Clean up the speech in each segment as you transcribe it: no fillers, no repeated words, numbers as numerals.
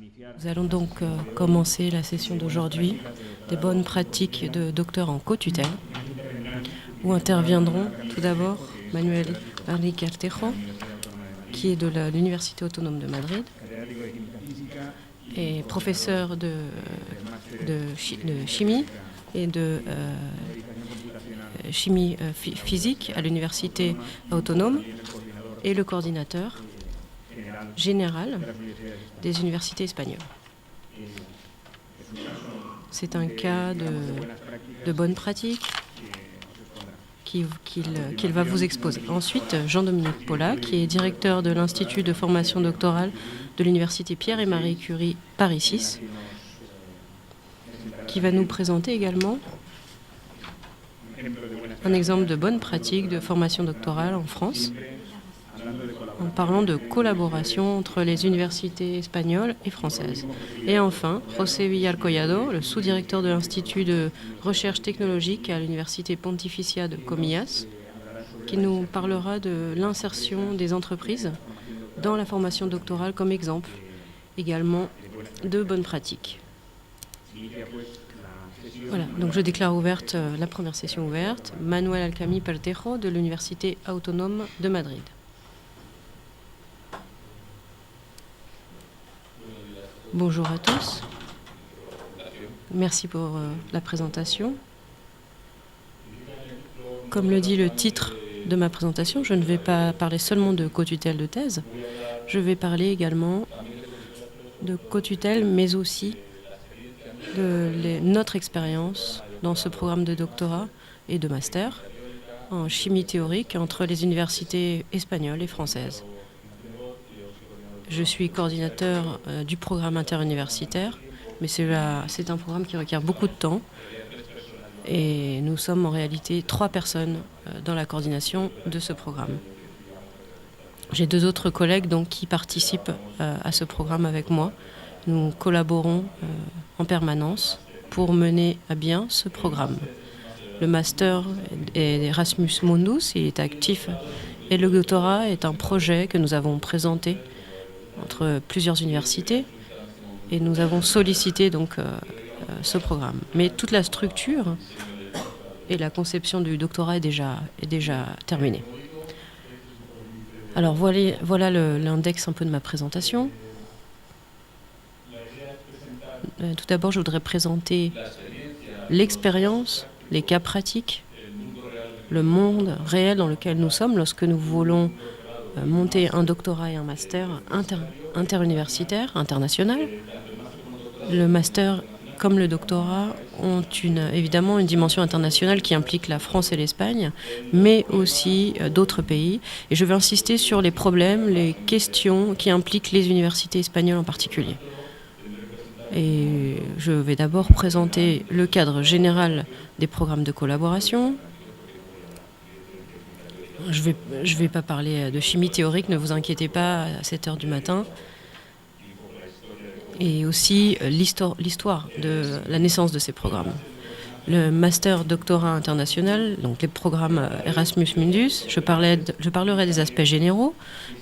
Nous allons donc commencer la session d'aujourd'hui des bonnes pratiques de docteur en co-tutelle, où interviendront tout d'abord Manuel Enrique Artejo, qui est de l'Université autonome de Madrid et professeur de chimie et de chimie physique à l'Université autonome et le coordinateur général des universités espagnoles. C'est un cas de bonne pratique qu'il va vous exposer. Ensuite, Jean-Dominique Paula, qui est directeur de l'Institut de formation doctorale de l'Université Pierre et Marie Curie Paris 6, qui va nous présenter également un exemple de bonne pratique de formation doctorale en France, en parlant de collaboration entre les universités espagnoles et françaises. Et enfin, José Villar Collado, le sous-directeur de l'Institut de recherche technologique à l'Université Pontificia de Comillas, qui nous parlera de l'insertion des entreprises dans la formation doctorale comme exemple, également de bonnes pratiques. Voilà, donc je déclare ouverte la première session ouverte. Manuel Alcami Pertejo de l'Université autonome de Madrid. Bonjour à tous. Merci pour la présentation. Comme le dit le titre de ma présentation, je ne vais pas parler seulement de co-tutelle de thèse. Je vais parler également de co-tutelle, mais aussi de notre expérience dans ce programme de doctorat et de master en chimie théorique entre les universités espagnoles et françaises. Je suis coordinateur du programme interuniversitaire, mais c'est un programme qui requiert beaucoup de temps. Et nous sommes en réalité 3 personnes dans la coordination de ce programme. J'ai 2 autres collègues donc, qui participent à ce programme avec moi. Nous collaborons en permanence pour mener à bien ce programme. Le master est Erasmus Mundus, il est actif, et le doctorat est un projet que nous avons présenté entre plusieurs universités, et nous avons sollicité donc ce programme. Mais toute la structure et la conception du doctorat est déjà terminée. Alors voilà l'index un peu de ma présentation. Tout d'abord, je voudrais présenter l'expérience, les cas pratiques, le monde réel dans lequel nous sommes lorsque nous voulons monter un doctorat et un master interuniversitaire, international. Le master, comme le doctorat, ont évidemment une dimension internationale qui implique la France et l'Espagne, mais aussi d'autres pays. Et je vais insister sur les problèmes, les questions qui impliquent les universités espagnoles en particulier. Et je vais d'abord présenter le cadre général des programmes de collaboration. Je vais pas parler de chimie théorique, ne vous inquiétez pas, à 7 heures du matin. Et aussi l'histoire de la naissance de ces programmes. Le master doctorat international, donc les programmes Erasmus Mundus, je parlerai des aspects généraux,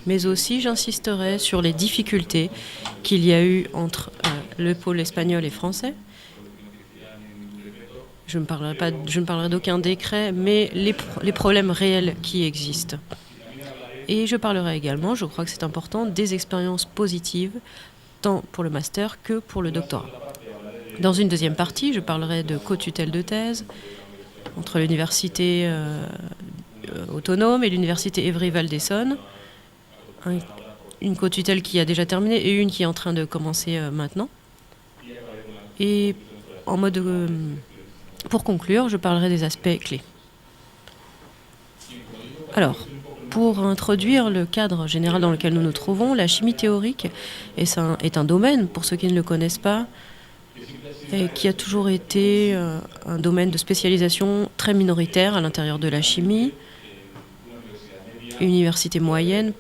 mais aussi j'insisterai sur les difficultés qu'il y a eu entre le pôle espagnol et français. Je ne parlerai d'aucun décret, mais les problèmes réels qui existent. Et je parlerai également, je crois que c'est important, des expériences positives, tant pour le master que pour le doctorat. Dans une deuxième partie, je parlerai de co-tutelle de thèse entre l'université autonome et l'université Évry-Val d'Essonne. Une co-tutelle qui a déjà terminé et une qui est en train de commencer maintenant. Et pour conclure, je parlerai des aspects clés. Alors, pour introduire le cadre général dans lequel nous nous trouvons, la chimie théorique est un domaine, pour ceux qui ne le connaissent pas, et qui a toujours été un domaine de spécialisation très minoritaire à l'intérieur de la chimie. Une université moyenne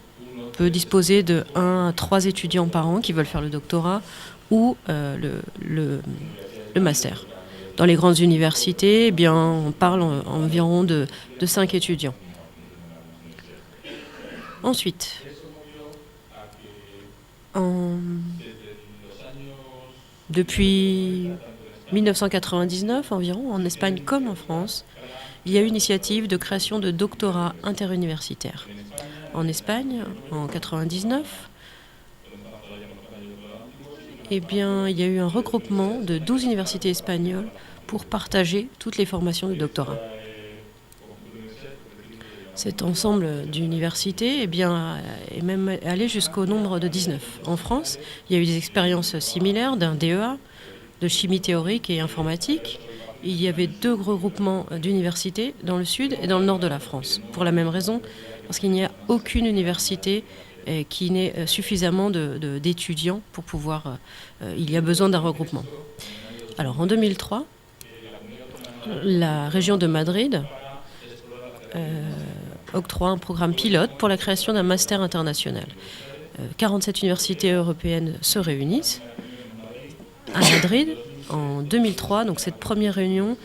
peut disposer de 1 à 3 étudiants par an qui veulent faire le doctorat ou le master. Dans les grandes universités, eh bien, on parle environ de 5 étudiants. Ensuite, Depuis 1999 environ, en Espagne comme en France, il y a eu une initiative de création de doctorats interuniversitaires. En Espagne, en 1999, eh bien, il y a eu un regroupement de 12 universités espagnoles pour partager toutes les formations de doctorat. Cet ensemble d'universités est même allé jusqu'au nombre de 19. En France, il y a eu des expériences similaires d'un DEA, de chimie théorique et informatique. Il y avait 2 regroupements d'universités dans le sud et dans le nord de la France. Pour la même raison, parce qu'il n'y a aucune université qui n'ait suffisamment d'étudiants pour pouvoir... il y a besoin d'un regroupement. Alors en 2003, la région de Madrid octroie un programme pilote pour la création d'un master international. 47 universités européennes se réunissent à Madrid en 2003. Donc cette première réunion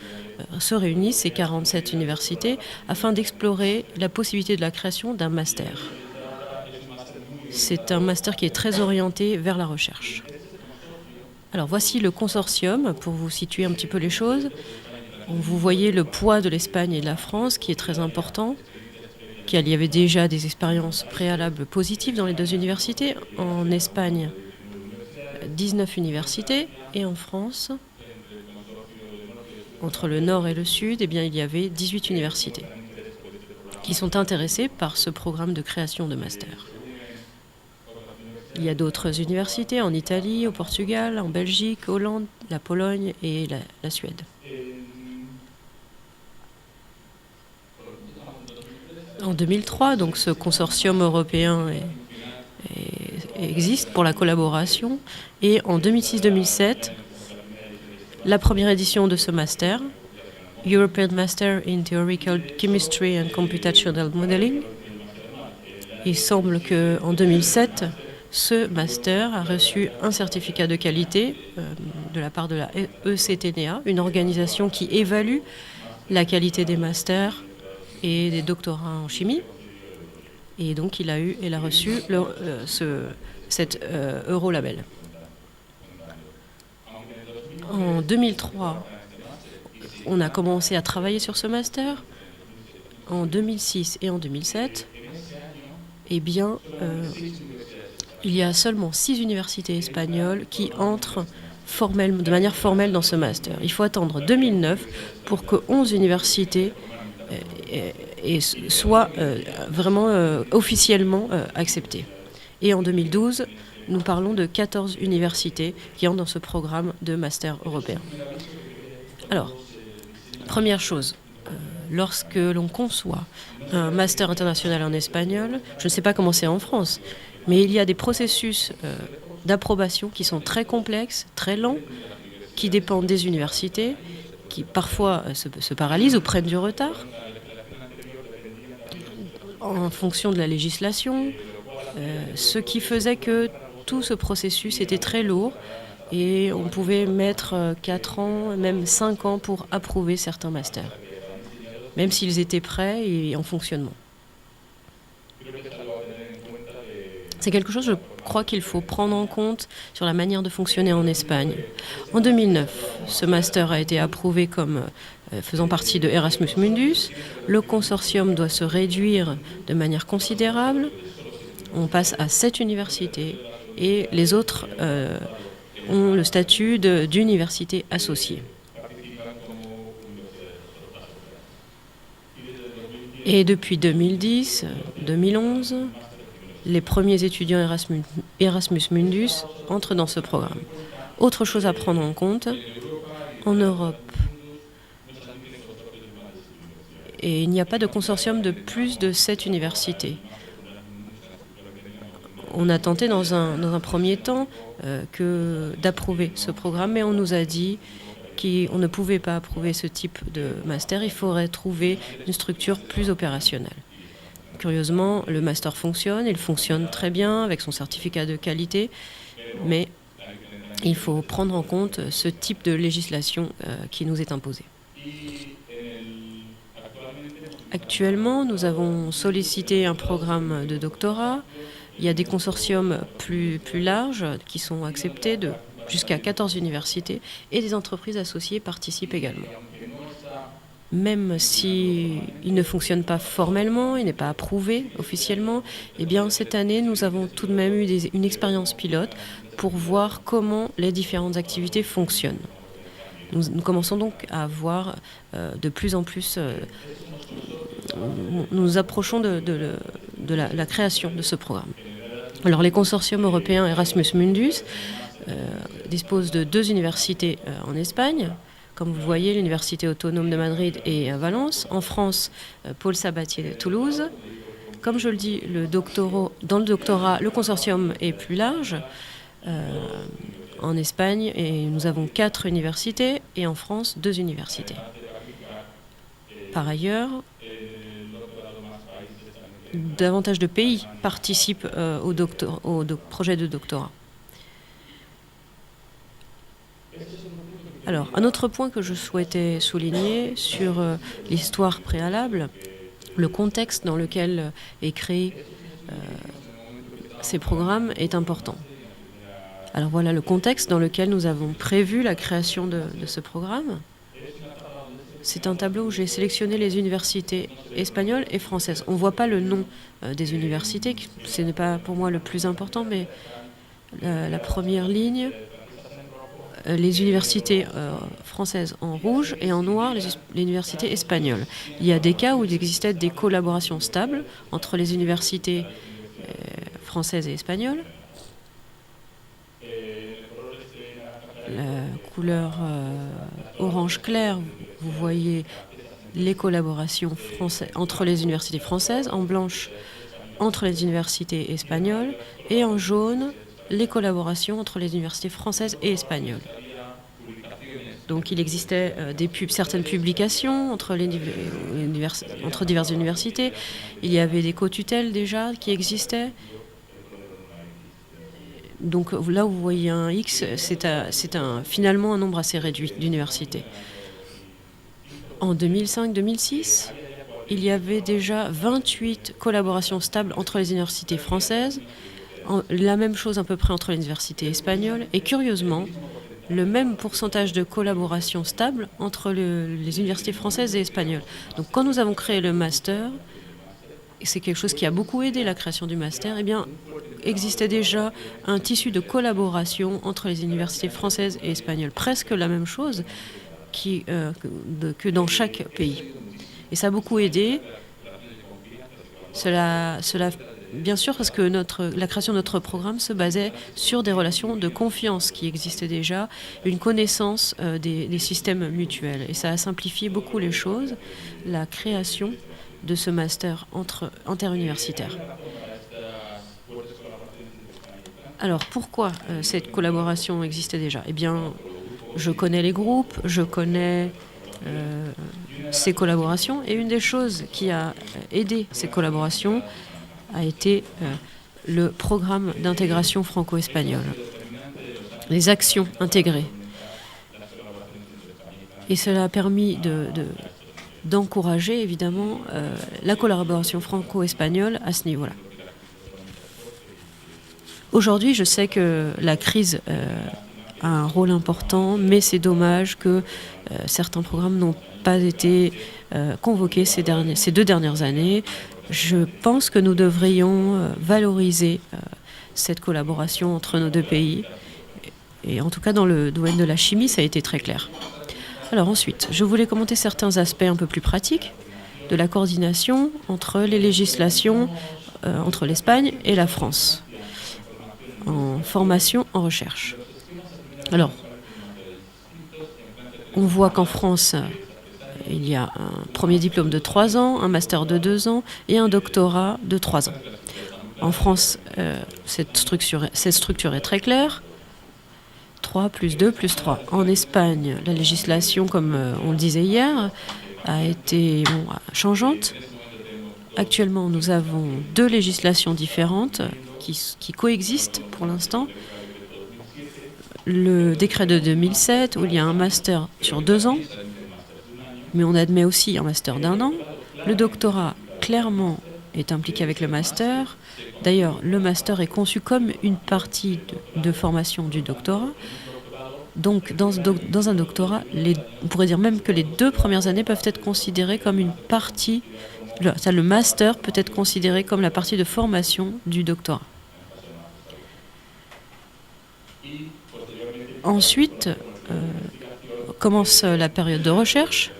se réunissent, ces 47 universités, afin d'explorer la possibilité de la création d'un master. C'est un master qui est très orienté vers la recherche. Alors voici le consortium, pour vous situer un petit peu les choses. Vous voyez le poids de l'Espagne et de la France, qui est très important. Il y avait déjà des expériences préalables positives dans les 2 universités. En Espagne, 19 universités. Et en France, entre le nord et le sud, il y avait 18 universités qui sont intéressées par ce programme de création de master. Il y a d'autres universités en Italie, au Portugal, en Belgique, Hollande, la Pologne et la Suède. En 2003, donc ce consortium européen existe pour la collaboration. Et en 2006-2007, la première édition de ce master, European Master in Theoretical Chemistry and Computational Modeling. Il semble qu'en 2007, ce master a reçu un certificat de qualité de la part de la ECTNEA, une organisation qui évalue la qualité des masters et des doctorats en chimie. Et donc il a reçu cet Eurolabel. En 2003, on a commencé à travailler sur ce master. En 2006 et en 2007, il y a seulement 6 universités espagnoles qui entrent de manière formelle dans ce master. Il faut attendre 2009 pour que 11 universités soient vraiment officiellement acceptées. Et en 2012, nous parlons de 14 universités qui entrent dans ce programme de master européen. Alors, première chose, lorsque l'on conçoit un master international en espagnol, je ne sais pas comment c'est en France, mais il y a des processus d'approbation qui sont très complexes, très lents, qui dépendent des universités, qui parfois se paralysent ou prennent du retard en fonction de la législation, ce qui faisait que tout ce processus était très lourd et on pouvait mettre 4 ans, même 5 ans pour approuver certains masters, même s'ils étaient prêts et en fonctionnement. C'est quelque chose, je crois, qu'il faut prendre en compte sur la manière de fonctionner en Espagne. En 2009, ce master a été approuvé comme faisant partie de Erasmus Mundus. Le consortium doit se réduire de manière considérable. On passe à 7 universités et les autres ont le statut d'université associée. Et depuis 2010-2011, les premiers étudiants Erasmus Mundus entrent dans ce programme. Autre chose à prendre en compte, en Europe, et il n'y a pas de consortium de plus de 7 universités. On a tenté dans un premier temps d'approuver ce programme, mais on nous a dit qu'on ne pouvait pas approuver ce type de master, il faudrait trouver une structure plus opérationnelle. Curieusement, le master fonctionne, il fonctionne très bien avec son certificat de qualité, mais il faut prendre en compte ce type de législation qui nous est imposée. Actuellement, nous avons sollicité un programme de doctorat. Il y a des consortiums plus larges qui sont acceptés de jusqu'à 14 universités, et des entreprises associées participent également. Même s'il ne fonctionne pas formellement, il n'est pas approuvé officiellement, eh bien cette année, nous avons tout de même eu une expérience pilote pour voir comment les différentes activités fonctionnent. Nous commençons donc à voir de plus en plus, nous nous approchons de la création de ce programme. Alors les consortiums européens Erasmus Mundus disposent de 2 universités en Espagne. Comme vous le voyez, l'Université autonome de Madrid et à Valence. En France, Paul Sabatier de Toulouse. Comme je le dis, dans le doctorat, le consortium est plus large. En Espagne, et nous avons 4 universités, et en France, 2 universités. Par ailleurs, davantage de pays participent au projet de doctorat. Alors, un autre point que je souhaitais souligner sur l'histoire préalable, le contexte dans lequel est créé ces programmes est important. Alors voilà le contexte dans lequel nous avons prévu la création de ce programme. C'est un tableau où j'ai sélectionné les universités espagnoles et françaises. On ne voit pas le nom des universités, ce n'est pas pour moi le plus important, mais la première ligne, les universités françaises en rouge et en noir, les universités espagnoles. Il y a des cas où il existait des collaborations stables entre les universités françaises et espagnoles. La couleur orange clair, vous voyez les collaborations entre les universités françaises, en blanche entre les universités espagnoles, et en jaune les collaborations entre les universités françaises et espagnoles. Donc il existait certaines publications entre diverses universités. Il y avait des co-tutelles déjà qui existaient. Donc là où vous voyez un X, c'est finalement un nombre assez réduit d'universités. En 2005-2006, il y avait déjà 28 collaborations stables entre les universités françaises, la même chose à peu près entre les universités espagnoles, et curieusement, le même pourcentage de collaboration stable entre les universités françaises et espagnoles. Donc quand nous avons créé le master, et c'est quelque chose qui a beaucoup aidé la création du master, eh bien, existait déjà un tissu de collaboration entre les universités françaises et espagnoles, presque la même chose que dans chaque pays. Et ça a beaucoup aidé. Cela bien sûr, parce que la création de notre programme se basait sur des relations de confiance qui existaient déjà, une connaissance des systèmes mutuels. Et ça a simplifié beaucoup les choses, la création de ce master interuniversitaire. Alors, pourquoi cette collaboration existait déjà ? Eh bien, je connais les groupes, je connais ces collaborations, et une des choses qui a aidé ces collaborations a été le programme d'intégration franco-espagnole, les actions intégrées. Et cela a permis d'encourager évidemment la collaboration franco-espagnole à ce niveau-là. Aujourd'hui, je sais que la crise a un rôle important, mais c'est dommage que certains programmes n'ont pas été convoqués ces 2 dernières années. Je pense que nous devrions valoriser cette collaboration entre nos 2 pays. Et en tout cas, dans le domaine de la chimie, ça a été très clair. Alors ensuite, je voulais commenter certains aspects un peu plus pratiques de la coordination entre les législations entre l'Espagne et la France, en formation, en recherche. Alors, on voit qu'en France, il y a un premier diplôme de 3 ans, un master de 2 ans et un doctorat de 3 ans. En France, cette structure est très claire. 3 plus 2 plus 3. En Espagne, la législation, comme on le disait hier, a été changeante. Actuellement, nous avons 2 législations différentes qui coexistent pour l'instant. Le décret de 2007, où il y a un master sur 2 ans, mais on admet aussi un master d'1 an. Le doctorat, clairement, est impliqué avec le master. D'ailleurs, le master est conçu comme une partie de formation du doctorat. Donc, dans un doctorat, on pourrait dire même que les 2 premières années peuvent être considérées comme une partie, le master peut être considéré comme la partie de formation du doctorat. Ensuite, commence la période de recherche,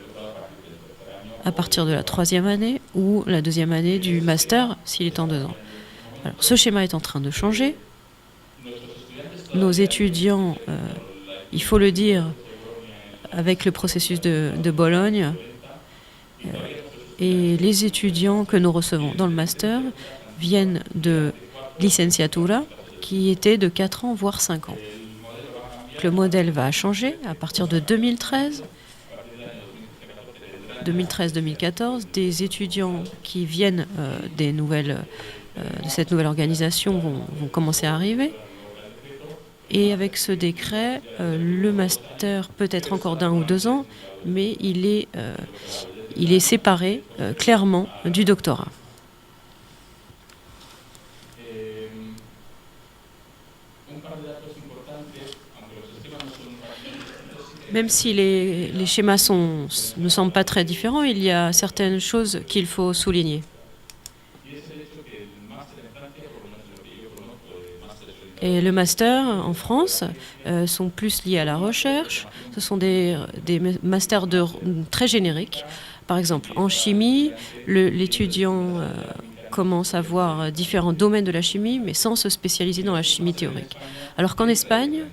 à partir de la 3e année ou la 2e année du master, s'il est en 2 ans. Alors, ce schéma est en train de changer. Nos étudiants, il faut le dire, avec le processus de Bologne, et les étudiants que nous recevons dans le master viennent de licenciatura, qui était de 4 ans, voire 5 ans. Le modèle va changer à partir de 2013. 2013-2014, des étudiants qui viennent de cette nouvelle organisation vont commencer à arriver. Et avec ce décret, le master peut être encore d'1 ou 2 ans, mais il est séparé clairement du doctorat. Même si les schémas ne semblent pas très différents, il y a certaines choses qu'il faut souligner. Et le master en France sont plus liés à la recherche. Ce sont des masters très génériques. Par exemple, en chimie, l'étudiant commence à voir différents domaines de la chimie, mais sans se spécialiser dans la chimie théorique. Alors qu'en Espagne,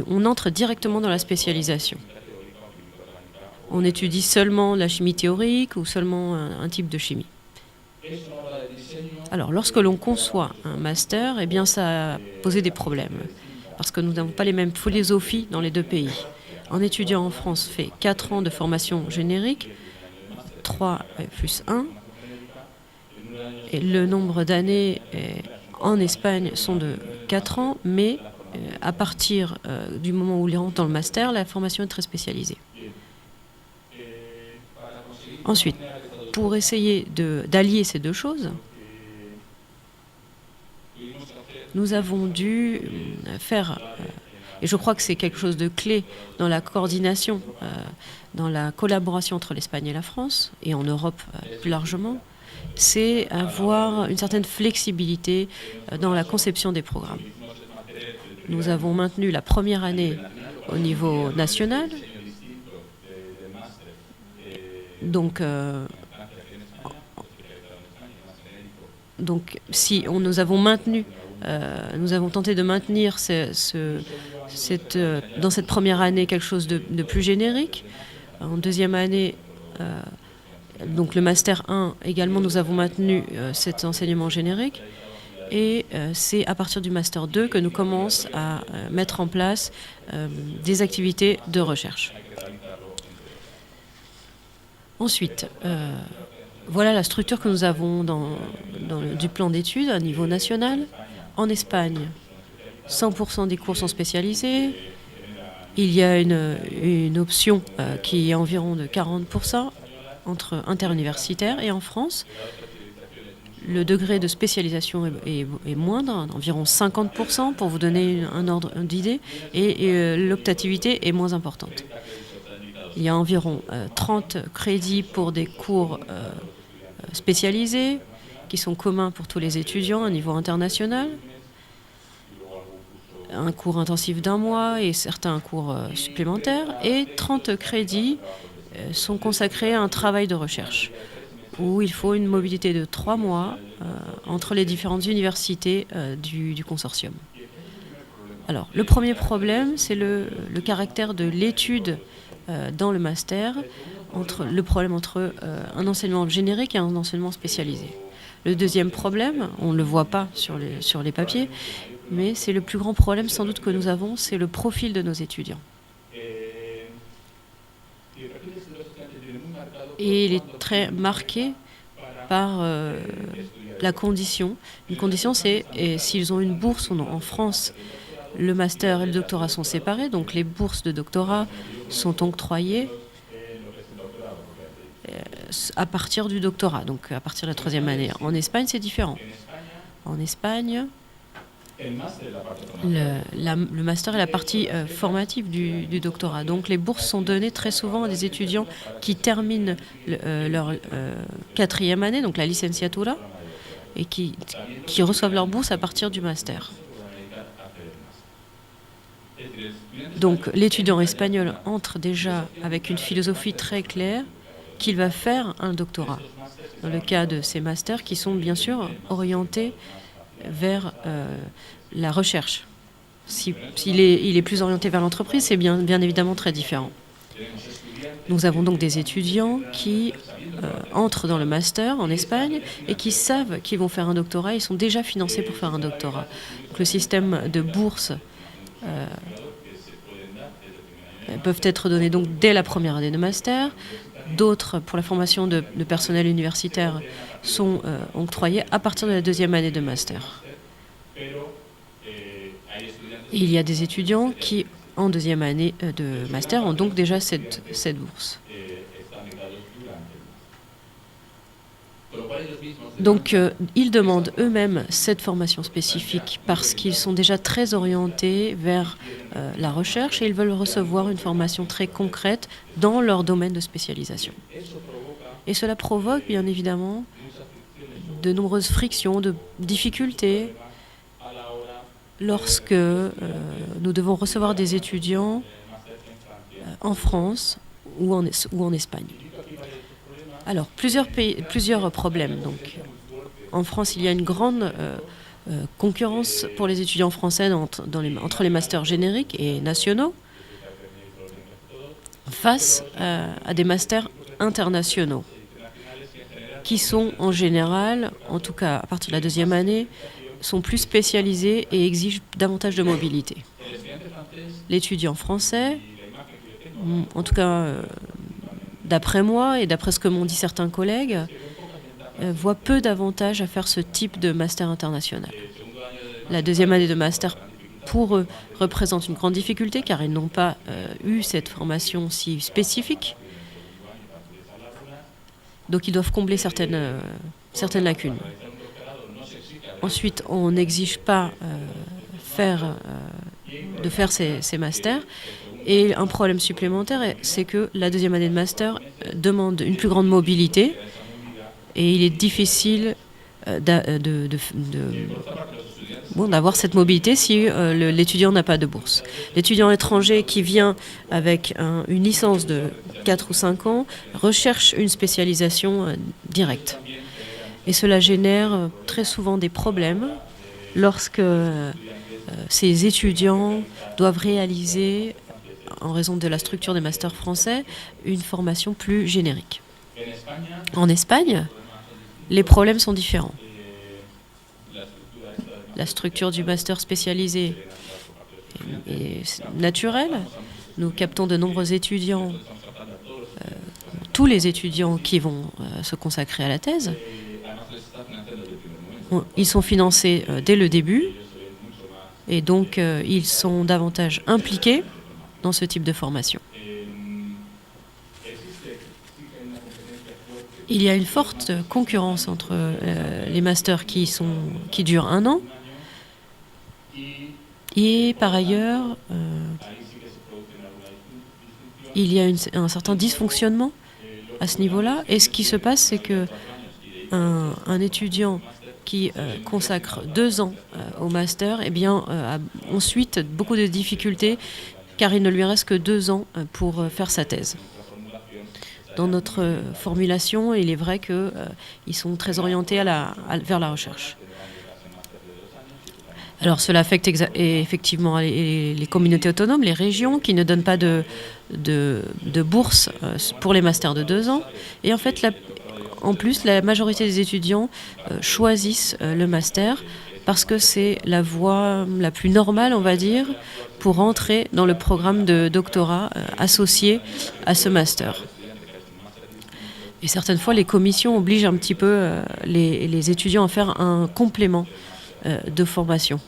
on entre directement dans la spécialisation. On étudie seulement la chimie théorique ou seulement un type de chimie. Alors, lorsque l'on conçoit un master, eh bien, ça a posé des problèmes, parce que nous n'avons pas les mêmes philosophies dans les 2 pays. Un étudiant en France fait 4 ans de formation générique, 3 plus 1, et le nombre d'années en Espagne sont de 4 ans, mais à partir du moment où il rentre dans le master, la formation est très spécialisée. Ensuite, pour essayer d'allier ces 2 choses, nous avons dû faire, et je crois que c'est quelque chose de clé dans la coordination, dans la collaboration entre l'Espagne et la France, et en Europe plus largement, c'est avoir une certaine flexibilité dans la conception des programmes. Nous avons maintenu la première année au niveau national. Donc si nous avons tenté de maintenir dans cette première année quelque chose de plus générique. En 2e année, donc le Master 1, également, nous avons maintenu cet enseignement générique. Et c'est à partir du Master 2 que nous commençons à mettre en place des activités de recherche. Ensuite, voilà la structure que nous avons du plan d'études à niveau national. En Espagne, 100% des cours sont spécialisés. Il y a une option qui est environ de 40% entre interuniversitaires. Et en France, le degré de spécialisation est moindre, environ 50%, pour vous donner un ordre d'idée, et l'optativité est moins importante. Il y a environ 30 crédits pour des cours spécialisés qui sont communs pour tous les étudiants à niveau international. Un cours intensif d'1 mois et certains cours supplémentaires. Et 30 crédits sont consacrés à un travail de recherche où il faut une mobilité de 3 mois entre les différentes universités du consortium. Alors, le premier problème, c'est le caractère de l'étude dans le master, le problème entre un enseignement générique et un enseignement spécialisé. Le deuxième problème, on ne le voit pas sur les papiers, mais c'est le plus grand problème sans doute que nous avons, c'est le profil de nos étudiants. Et il est très marqué par la condition. Une condition, c'est s'ils ont une bourse ou non. En France, le master et le doctorat sont séparés, donc les bourses de doctorat sont octroyées à partir du doctorat, donc à partir de la 3e année. En Espagne, c'est différent. En Espagne, Le master est la partie formative du doctorat. Donc les bourses sont données très souvent à des étudiants qui terminent leur 4e année, donc la licenciatura, et qui reçoivent leur bourse à partir du master. Donc l'étudiant espagnol entre déjà avec une philosophie très claire qu'il va faire un doctorat. Dans le cas de ces masters qui sont bien sûr orientés vers la recherche. S'il est plus orienté vers l'entreprise, c'est bien évidemment très différent. Nous avons donc des étudiants qui entrent dans le master en Espagne et qui savent qu'ils vont faire un doctorat. Ils sont déjà financés pour faire un doctorat. Donc, le système de bourse peuvent être donnés donc dès la première année de master. D'autres, pour la formation de personnel universitaire, sont octroyés à partir de la 2e année de master. Et il y a des étudiants qui, en 2e année de master, ont donc déjà cette bourse. Donc, ils demandent eux-mêmes cette formation spécifique parce qu'ils sont déjà très orientés vers la recherche et ils veulent recevoir une formation très concrète dans leur domaine de spécialisation. Et cela provoque, bien évidemment, de nombreuses frictions, de difficultés lorsque nous devons recevoir des étudiants en France ou en Espagne. Alors, plusieurs problèmes. Donc, en France, il y a une grande concurrence pour les étudiants français entre les masters génériques et nationaux face à des masters internationaux qui sont en général, en tout cas à partir de la 2e année, sont plus spécialisés et exigent davantage de mobilité. L'étudiant français, en tout cas d'après moi et d'après ce que m'ont dit certains collègues, voit peu d'avantages à faire ce type de master international. La 2e année de master, pour eux, représente une grande difficulté car ils n'ont pas eu cette formation si spécifique. Donc ils doivent combler certaines lacunes. Ensuite, on n'exige pas de faire ces masters. Et un problème supplémentaire, c'est que la 2e année de master demande une plus grande mobilité et il est difficile d'avoir cette mobilité si l'étudiant n'a pas de bourse. L'étudiant étranger qui vient avec une licence de 4 ou 5 ans recherche une spécialisation directe. Et cela génère très souvent des problèmes lorsque ces étudiants doivent réaliser, en raison de la structure des masters français, une formation plus générique. En Espagne, les problèmes sont différents. La structure du master spécialisé est naturelle. Nous captons de nombreux étudiants, tous les étudiants qui vont se consacrer à la thèse. Ils sont financés dès le début et donc ils sont davantage impliqués dans ce type de formation. Il y a une forte concurrence entre les masters qui durent 1 an et par ailleurs il y a un certain dysfonctionnement à ce niveau-là. Et ce qui se passe, c'est que un étudiant qui consacre 2 ans au master, a ensuite beaucoup de difficultés car il ne lui reste que 2 ans pour faire sa thèse. Dans notre formulation, il est vrai qu'ils sont très orientés vers la recherche. Alors cela affecte effectivement les communautés autonomes, les régions qui ne donnent pas de bourse pour les masters de 2 ans. Et en fait, en plus, la majorité des étudiants choisissent le master parce que c'est la voie la plus normale, on va dire, pour entrer dans le programme de doctorat associé à ce master. Et certaines fois, les commissions obligent un petit peu les étudiants à faire un complément de formation.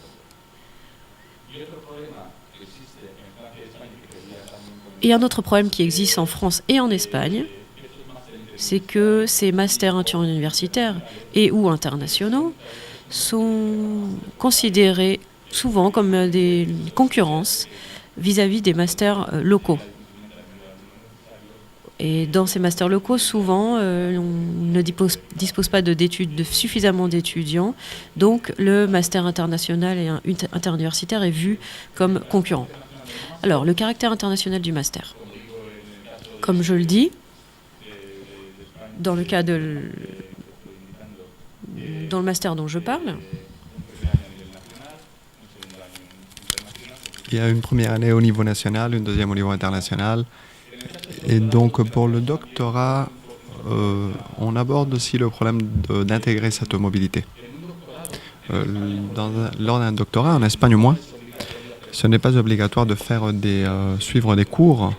Et un autre problème qui existe en France et en Espagne, c'est que ces masters universitaires et ou internationaux sont considérés souvent comme des concurrences vis-à-vis des masters locaux. Et dans ces masters locaux, souvent, on ne dispose pas de suffisamment d'étudiants. Donc, le master international et interuniversitaire est vu comme concurrent. Alors, le caractère international du master. Comme je le dis, dans le cas dans le master dont je parle, il y a une première année au niveau national, une deuxième au niveau international. Et donc pour le doctorat, on aborde aussi le problème d'intégrer cette mobilité. Lors d'un doctorat, en Espagne au moins, ce n'est pas obligatoire de faire suivre des cours.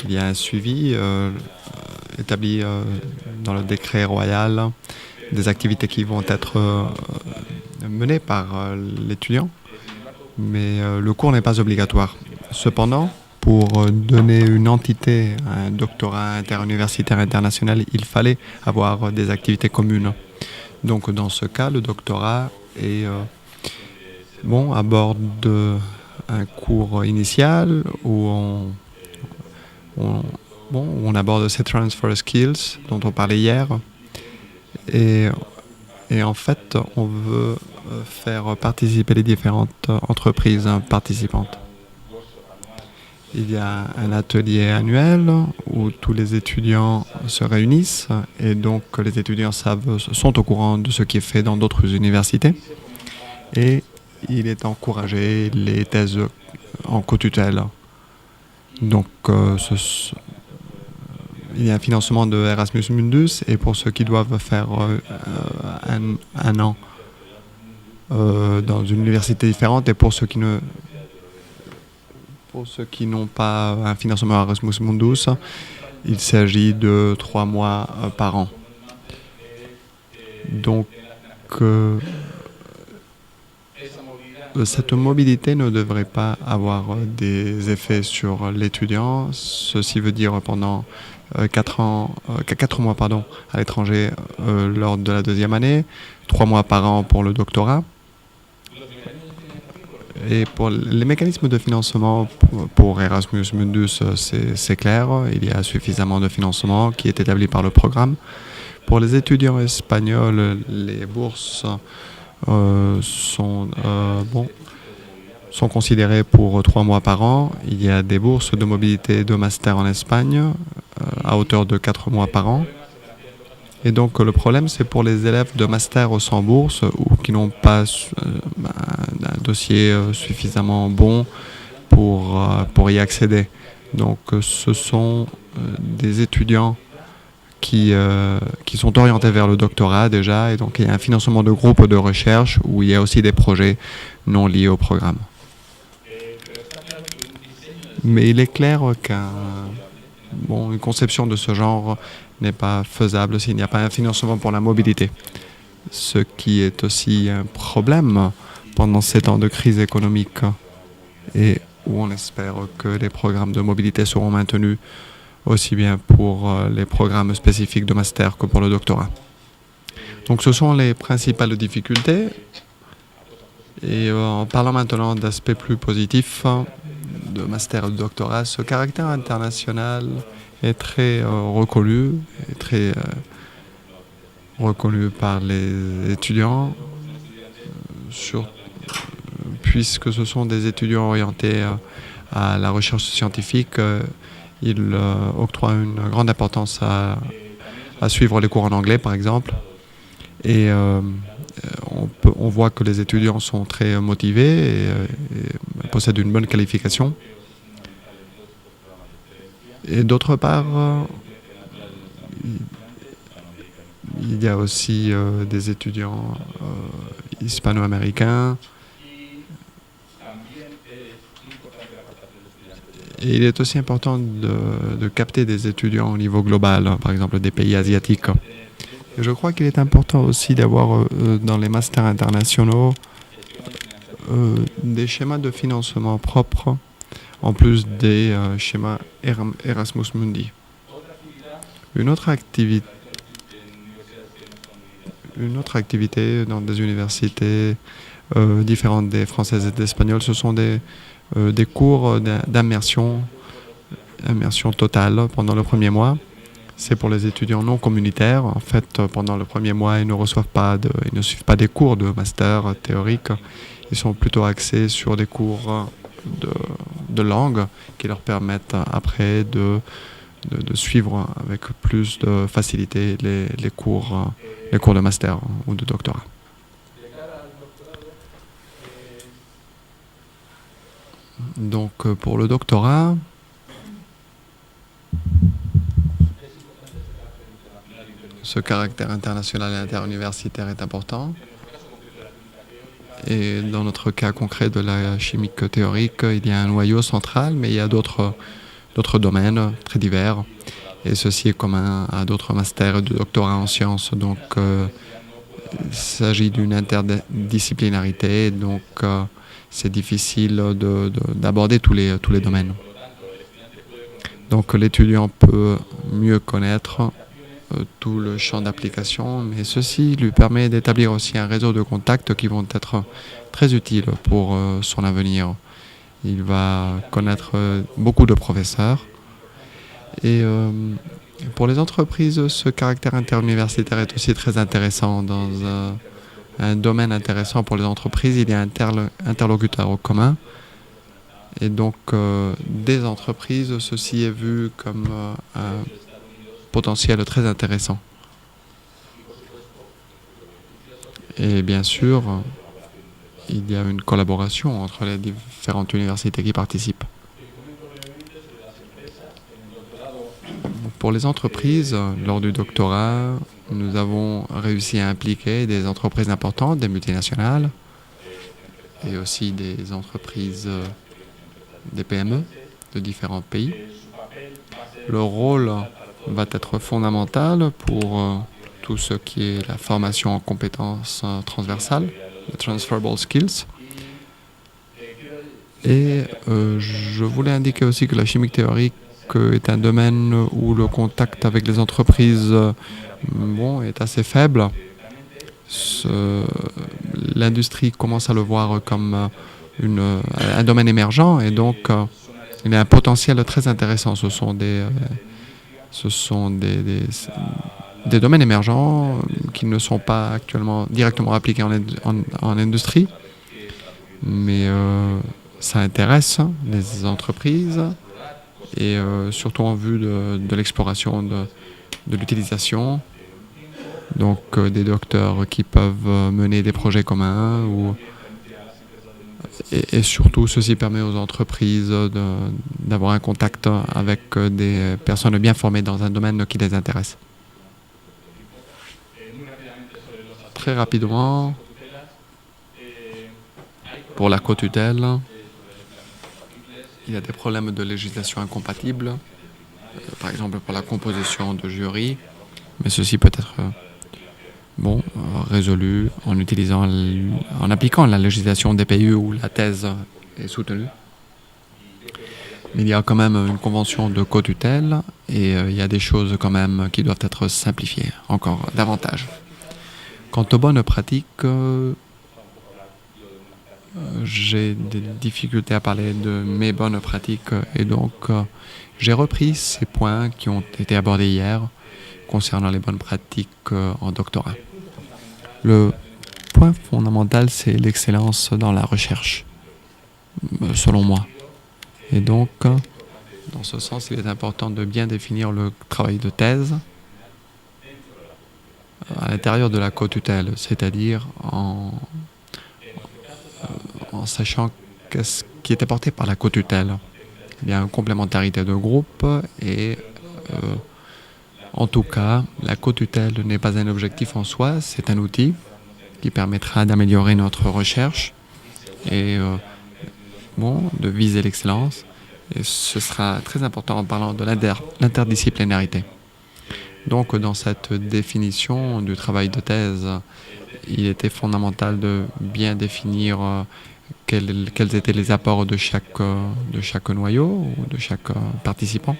Il y a un suivi établi dans le décret royal des activités qui vont être menées par l'étudiant, mais le cours n'est pas obligatoire. Cependant, pour donner une entité à un doctorat interuniversitaire international, il fallait avoir des activités communes. Donc dans ce cas, le doctorat aborde un cours initial où on aborde ces transfer skills dont on parlait hier. Et en fait, on veut faire participer les différentes entreprises participantes. Il y a un atelier annuel où tous les étudiants se réunissent et donc les étudiants sont au courant de ce qui est fait dans d'autres universités. Et il est encouragé les thèses en co-tutelle. Donc il y a un financement de Erasmus Mundus et pour ceux qui doivent faire un an dans une université différente et pour ceux qui n'ont pas un financement Erasmus Mundus, il s'agit de 3 mois par an. Donc, cette mobilité ne devrait pas avoir des effets sur l'étudiant. Ceci veut dire pendant 4 mois à l'étranger lors de la deuxième année, 3 mois par an pour le doctorat. Et pour les mécanismes de financement pour Erasmus Mundus, c'est clair. Il y a suffisamment de financement qui est établi par le programme. Pour les étudiants espagnols, les bourses sont considérées pour 3 mois par an. Il y a des bourses de mobilité de master en Espagne à hauteur de 4 mois par an. Et donc le problème, c'est pour les élèves de master sans bourse ou qui n'ont pas un dossier suffisamment bon pour y accéder. Donc ce sont des étudiants qui sont orientés vers le doctorat déjà, et donc il y a un financement de groupes de recherche où il y a aussi des projets non liés au programme. Mais il est clair qu'une conception de ce genre n'est pas faisable s'il n'y a pas un financement pour la mobilité. Ce qui est aussi un problème pendant ces temps de crise économique et où on espère que les programmes de mobilité seront maintenus aussi bien pour les programmes spécifiques de master que pour le doctorat. Donc ce sont les principales difficultés. Et en parlant maintenant d'aspects plus positifs de master et de doctorat, ce caractère international est très reconnu par les étudiants, puisque ce sont des étudiants orientés à la recherche scientifique. Ils octroient une grande importance à suivre les cours en anglais, par exemple. Et on voit que les étudiants sont très motivés et possèdent une bonne qualification. Et d'autre part, il y a aussi des étudiants hispano-américains. Et il est aussi important de capter des étudiants au niveau global, par exemple des pays asiatiques. Et je crois qu'il est important aussi d'avoir dans les masters internationaux des schémas de financement propres, en plus des schémas Erasmus Mundi. Une autre activité une autre activité dans des universités différentes des françaises et des espagnoles. Ce sont des cours d'immersion, immersion totale pendant le premier mois. C'est pour les étudiants non communautaires. En fait, pendant le premier mois, ils ne suivent pas des cours de master théorique. Ils sont plutôt axés sur des cours de langue qui leur permettent après de suivre avec plus de facilité les cours de master ou de doctorat. Donc pour le doctorat, ce caractère international et interuniversitaire est important. Et dans notre cas concret de la chimique théorique, il y a un noyau central, mais il y a d'autres domaines très divers. Et ceci est commun à d'autres masters et de doctorats en sciences. Donc il s'agit d'une interdisciplinarité, donc c'est difficile d'aborder tous les domaines. Donc l'étudiant peut mieux connaître tout le champ d'application, mais ceci lui permet d'établir aussi un réseau de contacts qui vont être très utiles pour son avenir. Il va connaître beaucoup de professeurs. Et pour les entreprises, ce caractère interuniversitaire est aussi très intéressant. Dans un domaine intéressant pour les entreprises, il y a un interlocuteur commun. Et donc, des entreprises, ceci est vu comme un potentiel très intéressant. Et bien sûr, il y a une collaboration entre les différentes universités qui participent. Pour les entreprises, lors du doctorat, nous avons réussi à impliquer des entreprises importantes, des multinationales, et aussi des entreprises, des PME de différents pays. Leur rôle va être fondamental pour tout ce qui est la formation en compétences transversales, les transferable skills. Et je voulais indiquer aussi que la chimique théorique est un domaine où le contact avec les entreprises est assez faible. L'industrie commence à le voir comme un domaine émergent et donc il y a un potentiel très intéressant. Ce sont des domaines émergents qui ne sont pas actuellement directement appliqués en industrie, mais ça intéresse les entreprises et surtout en vue de l'exploration de l'utilisation. Donc des docteurs qui peuvent mener des projets communs et surtout ceci permet aux entreprises d'avoir un contact avec des personnes bien formées dans un domaine qui les intéresse. Très rapidement, pour la co-tutelle, il y a des problèmes de législation incompatibles, par exemple pour la composition de jury, mais ceci peut être résolu en appliquant la législation des pays où la thèse est soutenue. Mais il y a quand même une convention de co-tutelle et il y a des choses quand même qui doivent être simplifiées encore davantage. Quant aux bonnes pratiques, j'ai des difficultés à parler de mes bonnes pratiques et donc j'ai repris ces points qui ont été abordés hier concernant les bonnes pratiques en doctorat. Le point fondamental, c'est l'excellence dans la recherche, selon moi. Et donc, dans ce sens, il est important de bien définir le travail de thèse à l'intérieur de la co-tutelle, c'est-à-dire en sachant qu'est-ce qui est apporté par la co-tutelle. Il y a une complémentarité de groupe et en tout cas, la co-tutelle n'est pas un objectif en soi, c'est un outil qui permettra d'améliorer notre recherche et de viser l'excellence. Et ce sera très important en parlant de l'interdisciplinarité. Donc, dans cette définition du travail de thèse, il était fondamental de bien définir quels étaient les apports de chaque noyau ou de chaque participant.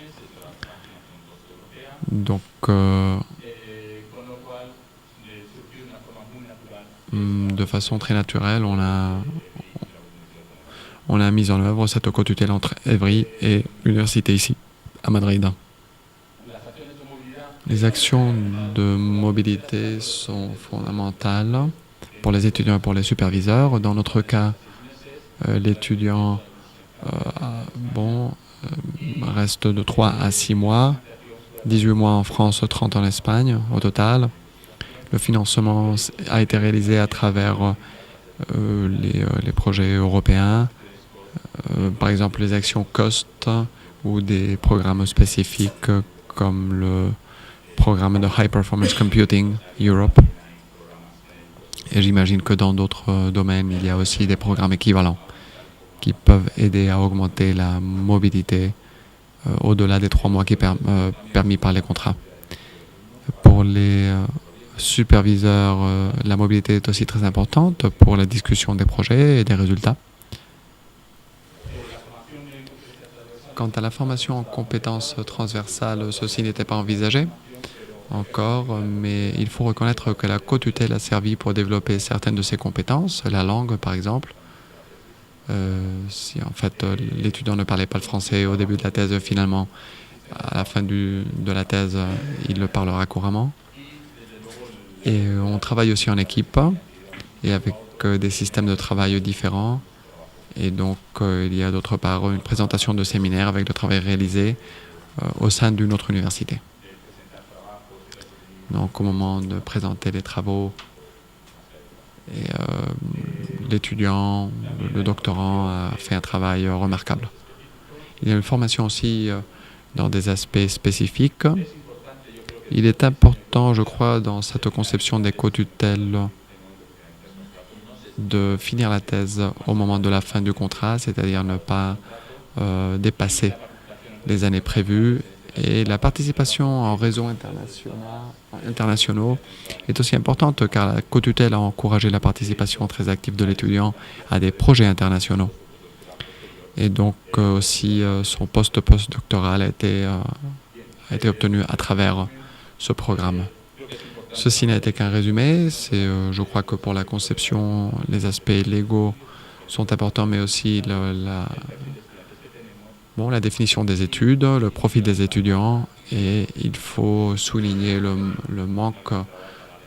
Donc, de façon très naturelle, on a mis en œuvre cette co-tutelle entre Evry et l'université ici, à Madrid. Les actions de mobilité sont fondamentales pour les étudiants et pour les superviseurs. Dans notre cas, l'étudiant reste de 3 à 6 mois, 18 mois en France, 30 en Espagne au total. Le financement a été réalisé à travers les projets européens, par exemple les actions COST ou des programmes spécifiques comme le programme de High Performance Computing Europe. Et j'imagine que dans d'autres domaines, il y a aussi des programmes équivalents qui peuvent aider à augmenter la mobilité au-delà des 3 mois qui permis par les contrats. Pour les superviseurs, la mobilité est aussi très importante pour la discussion des projets et des résultats. Quant à la formation en compétences transversales, ceci n'était pas envisagé encore, mais il faut reconnaître que la co-tutelle a servi pour développer certaines de ces compétences, la langue par exemple. Si en fait l'étudiant ne parlait pas le français au début de la thèse, finalement, à la fin de la thèse, il le parlera couramment. Et on travaille aussi en équipe et avec des systèmes de travail différents. Et donc, il y a d'autre part une présentation de séminaire avec le travail réalisé au sein d'une autre université. Donc, au moment de présenter les travaux, et l'étudiant, le doctorant a fait un travail remarquable. Il y a une formation aussi dans des aspects spécifiques. Il est important, je crois, dans cette conception des co-tutelles de finir la thèse au moment de la fin du contrat, c'est-à-dire ne pas dépasser les années prévues. Et la participation en réseaux internationaux est aussi importante car la co-tutelle a encouragé la participation très active de l'étudiant à des projets internationaux. Et donc aussi son poste postdoctoral a été obtenu à travers ce programme. Ceci n'a été qu'un résumé. Je crois que pour la conception, les aspects légaux sont importants, mais aussi la définition des études, le profil des étudiants, et il faut souligner le manque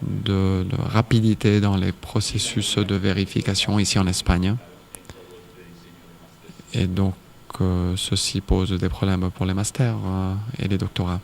de rapidité dans les processus de vérification ici en Espagne. Et donc, ceci pose des problèmes pour les masters et les doctorats.